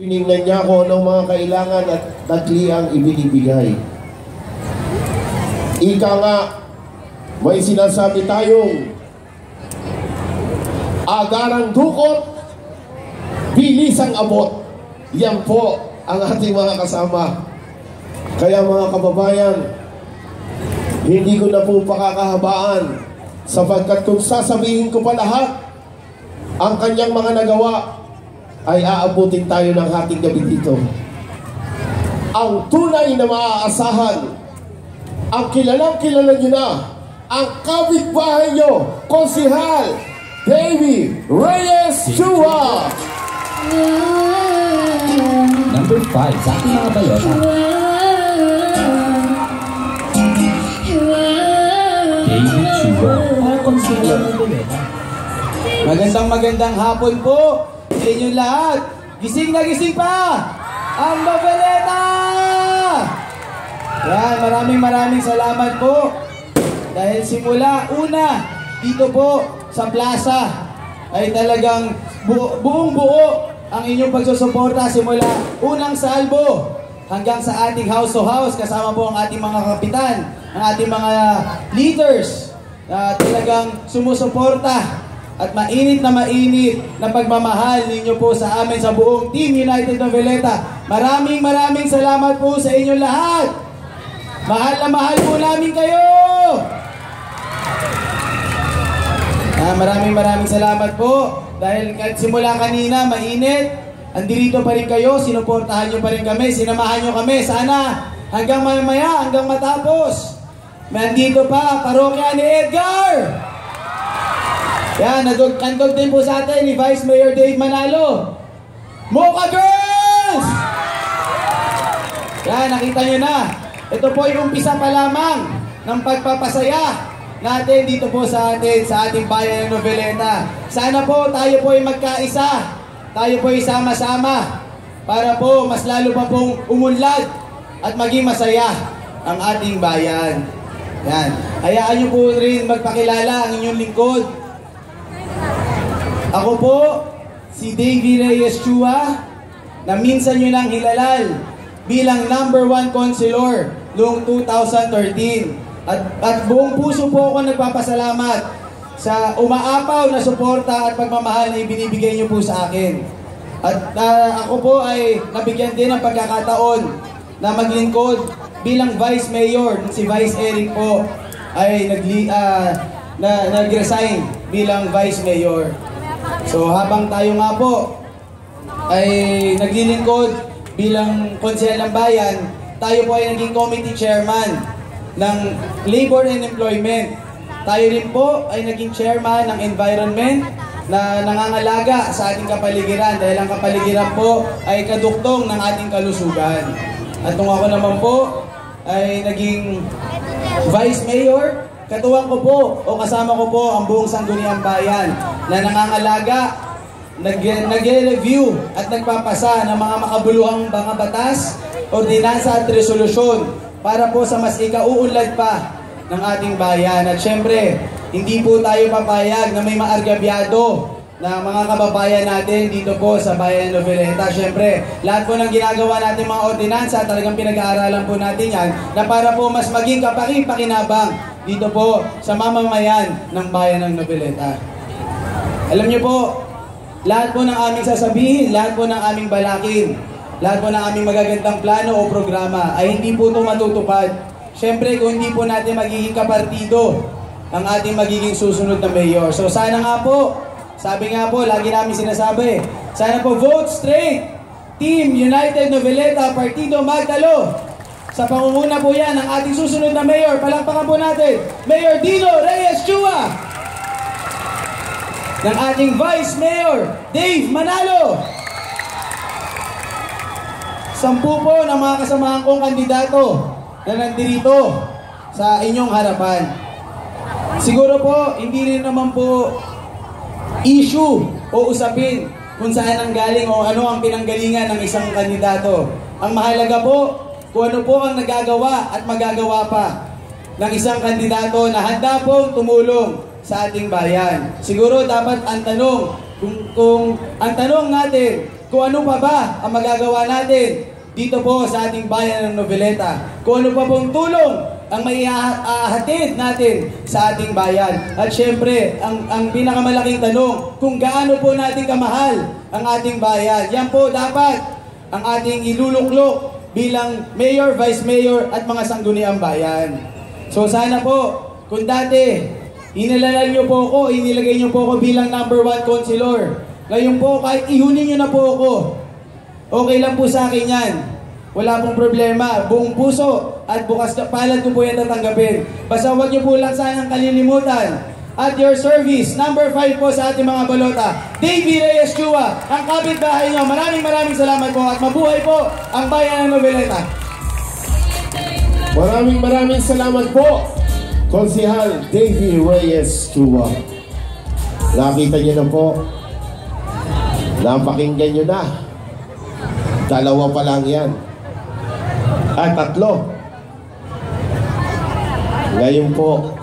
Tinignan niya kung anong mga kailangan at tatliang ibinibigay. Ika nga, may sinasabi tayong agarang dukot, bilisang abot. Yan po ang ating mga kasama. Kaya mga kababayan, hindi ko na po pakakahabaan sapagkat kung sasabihin ko pa lahat ang kanyang mga nagawa, ay aabutin tayo ng hating gabi dito. Ang tunay na maaasahan, ang kilalang kilala nyo na, ang kapitbahay nyo, Konsehal Davy Reyes Chua. Number 5 sa ating mga balota. Davy Chua. Konsehal ng balota. Magandang hapon po sa inyong lahat. Gising na gising pa ang Noveleta! Yan, maraming salamat po. Dahil simula una dito po sa plaza ay talagang buong buo ang inyong pagsusuporta simula unang salbo hanggang sa ating house to house, kasama po ang ating mga kapitan, ang ating mga leaders na talagang sumusuporta at mainit na pagmamahal ninyo po sa amin sa buong Team United Noveleta. Maraming salamat po sa inyong lahat. Mahal na mahal po namin kayo. Maraming salamat po. Dahil kahit simula kanina mainit, andirito pa rin kayo, sinuportahan nyo pa rin kami, sinamahan nyo kami. Sana hanggang mamaya, hanggang matapos. Nandito pa, parokya ni Edgar. Yan, nagkantog din po sa atin ni Vice Mayor Dave Manalo. Mocha Girls! Yan, nakita nyo na. Ito po yung umpisa pa lamang ng pagpapasaya natin dito po sa ating bayan ng Noveleta. Sana po tayo po ay magkaisa. Tayo po ay sama-sama para po mas lalo pa pong umunlad at maging masaya ang ating bayan. Yan. Hayaan nyo po rin magpakilala ang inyong lingkod. Ako po, si Davy Reyes Chua, na minsan nyo nang hilalal bilang number 1 Councilor noong 2013. At buong puso po ako nagpapasalamat sa umaapaw na suporta at pagmamahal na ibinibigay nyo po sa akin. At ako po ay nabigyan din ng pagkakataon na maglingkod bilang Vice Mayor. Si Vice Eric po ay nag-resign bilang Vice Mayor. So habang tayo nga po ay naglilingkod bilang konsehal ng bayan, tayo po ay naging committee chairman ng Labor and Employment. Tayo rin po ay naging chairman ng Environment na nangangalaga sa ating kapaligiran dahil ang kapaligiran po ay kaduktong ng ating kalusugan. At nung ako naman po ay naging Vice Mayor, katuwang ko po o kasama ko po ang buong Sangguniang Bayan na nangangalaga, nag-review at nagpapasa ng mga makabuluhang mga batas, ordinansa at resolusyon para po sa mas ikauunlad pa ng ating bayan. At syempre, hindi po tayo papayag na may maargabyado na mga kababayan natin dito po sa bayan ng Noveleta. Syempre, lahat po ng ginagawa natin mga ordinansa, talagang pinag-aaralan po natin yan na para po mas maging kapaki-pakinabang dito po sa mamamayan ng bayan ng Noveleta. Alam niyo po, lahat po ng aming sasabihin, lahat po ng aming balakin, lahat po ng aming magagandang plano o programa ay hindi po ito matutupad. Siyempre, kung hindi po natin magiging kapartido ang ating magiging susunod na mayor. So sana nga po, sabi nga po, lagi namin sinasabi, sana po vote straight, Team United Noveleta, Partido Magdalo. Sa pangunguna po yan ang ating susunod na mayor. Palakpakan po natin, Mayor Dino Reyes Chua. Ng ating Vice Mayor, Dave Manalo. 10 po ng mga kasamahan kong kandidato na nandirito sa inyong harapan. Siguro po, hindi rin naman po issue o usapin kung saan ang galing o ano ang pinanggalingan ng isang kandidato. Ang mahalaga po, kung ano po ang nagagawa at magagawa pa ng isang kandidato na handa pong tumulong sa ating bayan. Siguro dapat ang tanong, kung ang tanong natin kung ano pa ba ang magagawa natin dito po sa ating bayan ng Noveleta. Kung ano pa pong tulong ang may ahatid natin sa ating bayan. At syempre, ang pinakamalaking tanong, kung gaano po natin kamahal ang ating bayan. Yan po dapat ang ating iluluklok bilang mayor, vice mayor at mga sangguniang bayan. So sana po, kung dati inalalan nyo po ako, inilagay nyo po ako bilang number 1 councilor. Ngayon po, kahit ihunin nyo na po ako, okay lang po sa akin yan. Wala pong problema. Buong puso at bukas na palad ko po yan tatanggapin. Basta huwag nyo po lang sanang kalilimutan. At your service, number 5 po sa ating mga balota, Davey Reyes Chua, ang kapitbahay nyo. Maraming salamat po at mabuhay po ang bayan ng Noveleta. Maraming salamat po, Konsehal Davey Reyes Chua. Nakita niyo na po. Napakinggan nyo na. 2 pa lang yan. At 3. Ngayon po,